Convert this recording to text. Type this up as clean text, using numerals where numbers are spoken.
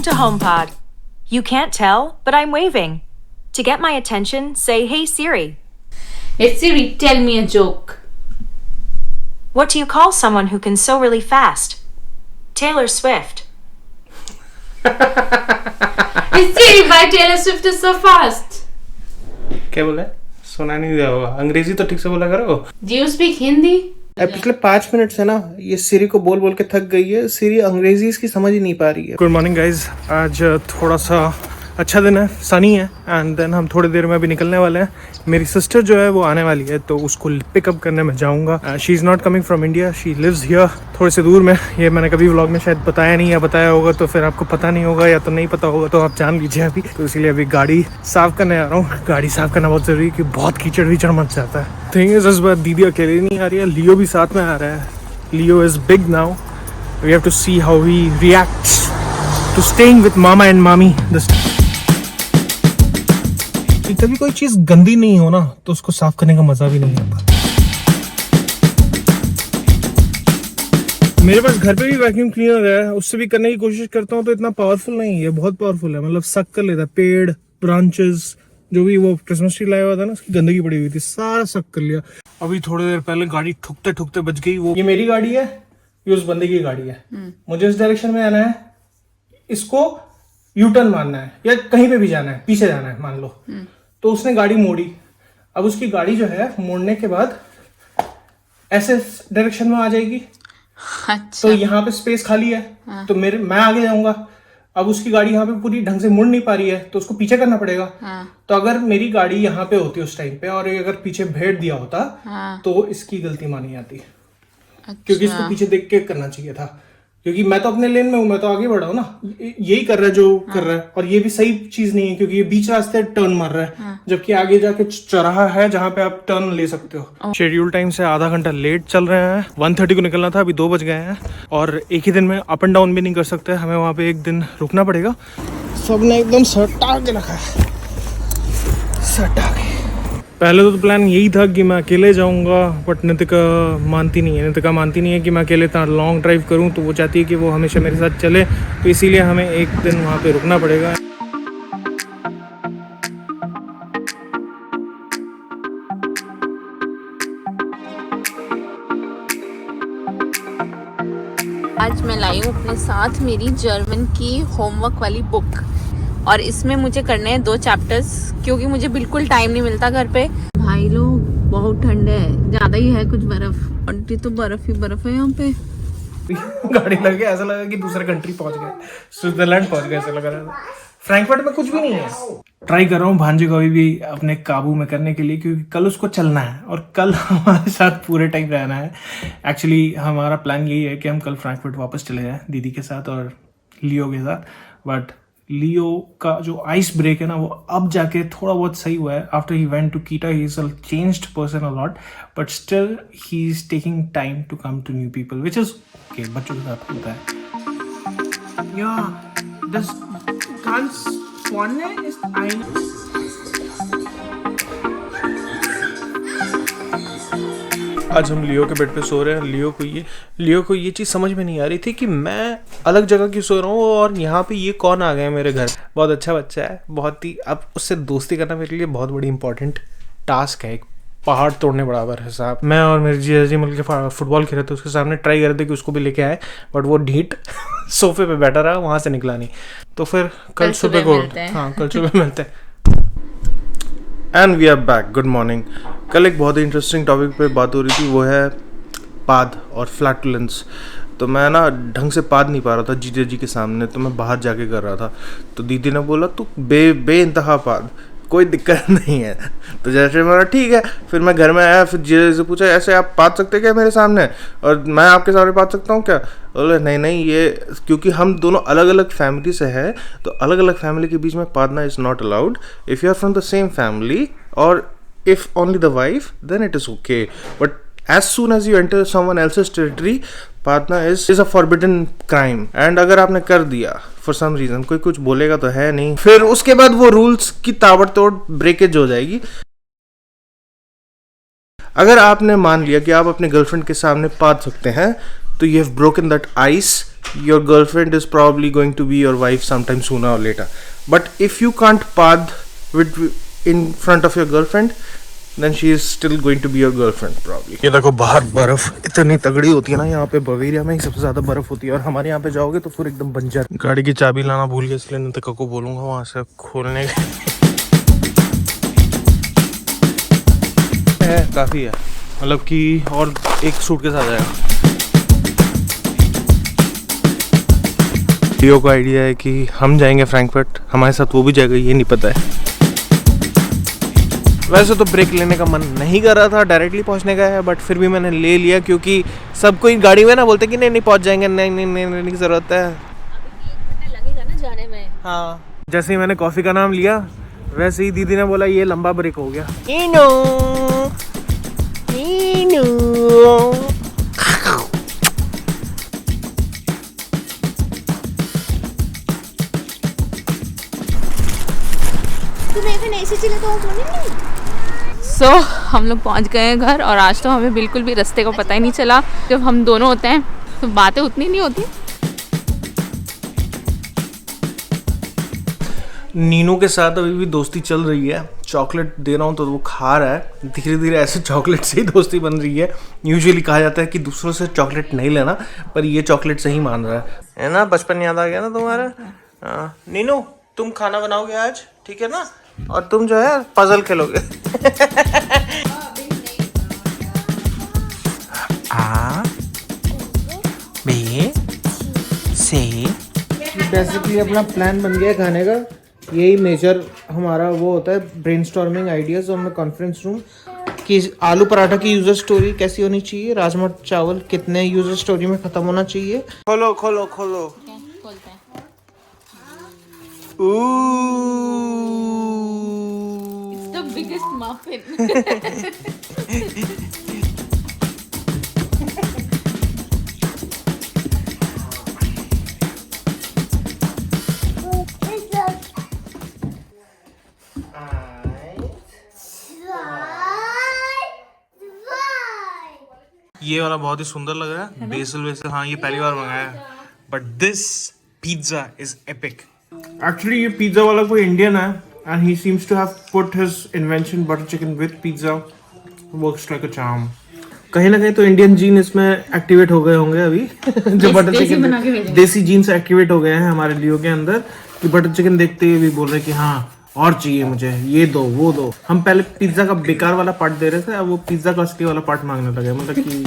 Welcome to HomePod. You can't tell, but I'm waving. To get my attention, say, "Hey Siri." Hey Siri, tell me a joke. What do you call someone who can sew really fast? Taylor Swift. Hey Siri, why Taylor Swift is so fast? क्या बोला? सुना नहीं दिया होगा। अंग्रेजी तो ठीक से बोला करो। Do you speak Hindi? पिछले 5 मिनट से ना ये सिरी को बोल बोल के थक गई है। सिरी अंग्रेजी इसकी समझ ही नहीं पा रही है। गुड मॉर्निंग गाइज, आज थोड़ा सा अच्छा दिन है, सनी है एंड देन हम थोड़ी देर में अभी निकलने वाले हैं। मेरी सिस्टर जो है वो आने वाली है तो उसको पिकअप करने में जाऊंगा। She is not coming from India, she lives here थोड़े से दूर में। ये मैंने कभी व्लॉग में शायद बताया नहीं, या बताया होगा तो फिर आपको पता नहीं होगा, या तो नहीं पता होगा तो आप जान लीजिए अभी। तो इसीलिए अभी गाड़ी साफ़ करने आ रहा हूँ। गाड़ी साफ़ करना बहुत ज़रूरी है क्योंकि बहुत कीचड़ वीचड़ मच जाता है। थिंग इज इस बार दीदी अकेले नहीं आ रही है, लियो भी साथ में आ रहा है। Leo is big now, we have to see how he reacts to staying with mama and mami this. कभी कोई चीज गंदी नहीं हो ना तो उसको साफ करने का मजा भी नहीं आता। मेरे पास घर पे भी वैक्यूम क्लीनर है, उससे भी करने की कोशिश करता हूँ तो इतना पावरफुल नहीं है। बहुत पावरफुल है, मतलब सक कर लेता है। पेड़, ब्रांचेस, जो भी वो क्रिसमस ट्री लाया हुआ था ना, उसकी गंदगी पड़ी हुई थी, सारा सक कर लिया। अभी थोड़ी देर पहले गाड़ी ठुकते ठुकते बच गई। वो ये मेरी गाड़ी है, ये उस बंदे की गाड़ी है। मुझे इस डायरेक्शन में आना है, इसको यू टर्न मारना है या कहीं पे भी जाना है, पीछे जाना है मान लो। तो उसने गाड़ी मोड़ी। अब उसकी गाड़ी जो है मोड़ने के बाद ऐसे डायरेक्शन में आ जाएगी। अच्छा। तो यहाँ पे स्पेस खाली है। हाँ। तो मैं आगे जाऊंगा। अब उसकी गाड़ी यहाँ पे पूरी ढंग से मुड़ नहीं पा रही है तो उसको पीछे करना पड़ेगा। हाँ। तो अगर मेरी गाड़ी यहाँ पे होती उस टाइम पे और अगर पीछे भेड़ दिया होता, हाँ, तो इसकी गलती मानी जाती। अच्छा। क्योंकि इसको पीछे देख के करना चाहिए था, क्योंकि मैं तो अपने लेन में हूँ, मैं तो आगे बढ़ा हूँ ना। यही कर रहा है जो कर रहा है, और ये भी सही चीज नहीं है क्योंकि ये बीच रास्ते टर्न मार रहा है। हाँ। जबकि आगे जाके चौराहा है जहाँ पे आप टर्न ले सकते हो। शेड्यूल टाइम से आधा घंटा लेट चल रहे हैं। 1:30 को निकलना था, अभी 2 बज गए हैं। और एक ही दिन में अप एंड डाउन भी नहीं कर सकते, हमें वहाँ पे एक दिन रुकना पड़ेगा। सबने एकदम सटा के रखा है, सटा के। पहले तो प्लान यही था कि मैं अकेले जाऊंगा, बट नितिका मानती नहीं है। नितिका मानती नहीं है कि मैं अकेले इतना लॉन्ग ड्राइव करूं, तो वो चाहती है कि वो हमेशा मेरे साथ चले। तो इसीलिए हमें एक दिन वहाँ पे रुकना पड़ेगा। आज मैं लाई हूँ अपने साथ मेरी जर्मन की होमवर्क वाली बुक, और इसमें मुझे करने हैं 2 चैप्टर्स क्योंकि मुझे बिल्कुल टाइम नहीं मिलता घर पे। भाई लोग बहुत ठंड है, ज्यादा ही है कुछ बर्फ, और तो बर्फ ही बर्फ है यहाँ पे। गाड़ी लगे ऐसा लगा कि दूसरे कंट्री पहुंच गए, स्विट्जरलैंड पहुंच गए ऐसा लग रहा था। फ्रैंकफर्ट में कुछ भी नहीं है। ट्राई कर रहा हूँ भांजे को अभी भी अपने काबू में करने के लिए, क्योंकि कल उसको चलना है और कल हमारे साथ पूरे टाइम रहना है। एक्चुअली हमारा प्लान यही है कि हम कल फ्रैंकफर्ट वापस चले जाएं दीदी के साथ और लियो के साथ। बट लियो का जो आइस ब्रेक है ना, वो अब जाके थोड़ा बहुत सही हुआ है। After he went to Kita he is a changed person a lot, but still he is taking time to come to new people, which is okay. बच्चों के साथ होता है। या this ganz vorne ist ein आज हम लियो के bed पे सो रहे हैं। लियो को ये चीज़ समझ में नहीं आ रही थी कि मैं अलग जगह क्यों सो रहा हूँ और यहाँ पे ये कौन आ गया है मेरे घर। बहुत अच्छा बच्चा है, बहुत ही। अब उससे दोस्ती करना मेरे लिए बहुत बड़ी इंपॉर्टेंट टास्क है, एक पहाड़ तोड़ने बराबर है साहब। मैं और मेरे जीजा मिल के फुटबॉल खेल रहे थे, उसके सामने ट्राई कर रहे थे कि उसको भी लेके आए, बट वो ढीठ सोफे पे बैठा रहा, वहाँ से निकला नहीं। तो फिर कल सुबह को कल सुबह मिलते हैं। And we are back. Good morning. कल एक बहुत ही इंटरेस्टिंग टॉपिक पे बात हो रही थी, वो है पाद और फ्लैटुलेंस। तो मैं ना ढंग से पाद नहीं पा रहा था जीजा जी के सामने, तो मैं बाहर जाके कर रहा था। तो दीदी ने बोला तू बे इंतहा पाद, कोई दिक्कत नहीं है। तो जैसे मेरा ठीक है। फिर मैं घर में आया, फिर जीजा से पूछा ऐसे आप पाद सकते क्या मेरे सामने, और मैं आपके सामने पाद सकता हूँ क्या? बोले नहीं, ये क्योंकि हम दोनों अलग अलग फैमिली से हैं, तो अलग अलग फैमिली के बीच में पादना is not allowed. If you are from the same family और if only the wife, then it is okay, but as soon as you enter someone else's territory, पादना is a forbidden crime। and अगर आपने कर दिया for some reason, कोई कुछ बोलेगा तो है नहीं, फिर उसके बाद वो रूल्स की ताबड़तोड़ ब्रेकेज हो जाएगी। अगर आपने मान लिया कि आप अपने गर्लफ्रेंड के सामने पाद सकते हैं, तो you have broken that ice, your girlfriend is probably going to be your wife sometime sooner or later. But if you can't part with in front of your girlfriend, then she is still going to be your girlfriend probably. ये देखो बाहर बर्फ इतनी तगड़ी होती है ना, यहाँ पे बवेरिया में ही सबसे ज्यादा बर्फ होती है, और हमारे यहाँ पे जाओगे तो फिर एकदम बंजर। गाड़ी की चाबी लाना भूल गया, इसलिए नितिका को बोलूंगा वहां से खोलने है, काफी है, मतलब कि और एक सूट के साथ आएगा। लियो को आइडिया है कि हम जाएंगे फ्रैंकफर्ट, हमारे साथ वो भी जाएगा, ये नहीं पता है। वैसे तो ब्रेक लेने का मन नहीं कर रहा था, डायरेक्टली पहुंचने का है, बट फिर भी मैंने ले लिया क्योंकि सब कोई गाड़ी में ना बोलते कि नहीं पहुंच जाएंगे, नहीं जरूरत है, लगेगा ना जाने में। हाँ, जैसे ही मैंने कॉफी का नाम लिया वैसे ही दीदी ने बोला ये लंबा ब्रेक हो गया। सो हम लोग पहुंच गए हैं घर, और आज तो हमें बिल्कुल भी रास्ते का पता ही नहीं चला। जब हम दोनों होते हैं तो बातें उतनी नहीं होती। नीनू के साथ अभी भी दोस्ती चल रही है, चॉकलेट दे रहा हूँ तो वो खा रहा है, धीरे धीरे ऐसे चॉकलेट से ही दोस्ती बन रही है। यूजुअली कहा जाता है कि दूसरों से चॉकलेट नहीं लेना, पर ये चॉकलेट से ही मान रहा है ना। बचपन याद आ गया ना तुम्हारा। नीनू तुम खाना बनाओगे आज, ठीक है ना, और तुम जो है पजल खेलोगे। आ बी सी बेसिकली अपना प्लान बन गया खाने का। यही मेजर हमारा वो होता है brainstorming ideas on the conference room, कि आलू पराठा की यूजर स्टोरी कैसी होनी चाहिए, राजमा चावल कितने यूजर स्टोरी में खत्म होना चाहिए। खोलो खोलो खोलो, खोलते हैं। It's the biggest muffin. ये वाला बहुत ही सुंदर लग रहा है, बेसल वेसल, हाँ ये पहली बार मंगाया है, but this pizza is epic. Actually ये पिज्जा वाला कोई इंडियन है, and he seems to have put his invention butter chicken with pizza, works like a charm. कहीं ना कहीं तो इंडियन जीन इसमें एक्टिवेट हो गए होंगे अभी। जो बटर चिकन देसी जीन से एक्टिवेट हो गए हैं हमारे लियो के अंदर, कि बटर चिकन देखते ही भी बोल रहे कि हाँ और चाहिए मुझे, ये दो वो दो। हम पहले पिज्जा का बेकार वाला पार्ट दे रहे थे, अब वो पिज्जा का असली वाला पार्ट मांगने लगे, मतलब कि